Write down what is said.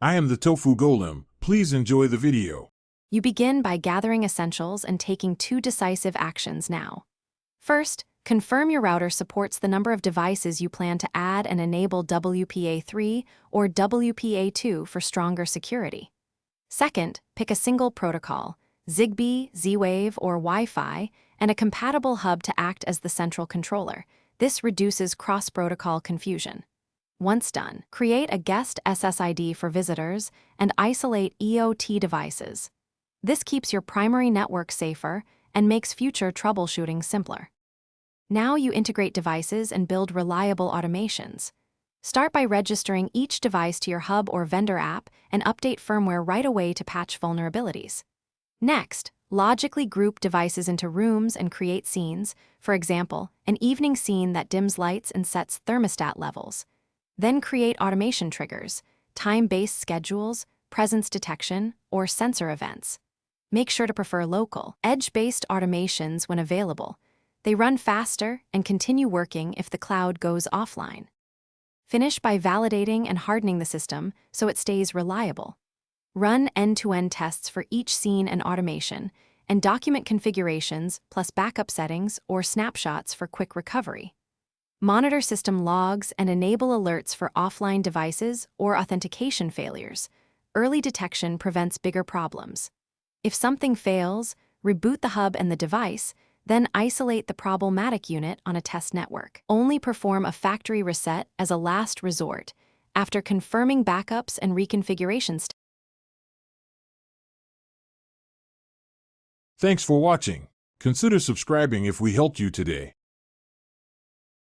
I am the Tofu Golem. Please enjoy the video. You begin by gathering essentials and taking 2 decisive actions now. First, confirm your router supports the number of devices you plan to add and enable WPA3 or WPA2 for stronger security. Second, pick a single protocol, Zigbee, Z-Wave, or Wi-Fi, and a compatible hub to act as the central controller. This reduces cross-protocol confusion. Once done, create a guest SSID for visitors and isolate EOT devices. This keeps your primary network safer and makes future troubleshooting simpler. Now you integrate devices and build reliable automations. Start by registering each device to your hub or vendor app and update firmware right away to patch vulnerabilities. Next, logically group devices into rooms and create scenes, for example, an evening scene that dims lights and sets thermostat levels. Then create automation triggers, time-based schedules, presence detection, or sensor events. Make sure to prefer local, edge-based automations when available. They run faster and continue working if the cloud goes offline. Finish by validating and hardening the system so it stays reliable. Run end-to-end tests for each scene and automation, and document configurations plus backup settings or snapshots for quick recovery. Monitor system logs and enable alerts for offline devices or authentication failures. Early detection prevents bigger problems. If something fails, reboot the hub and the device, then isolate the problematic unit on a test network. Only perform a factory reset as a last resort after confirming backups and reconfigurations. Thanks for watching. Consider subscribing if we helped you today.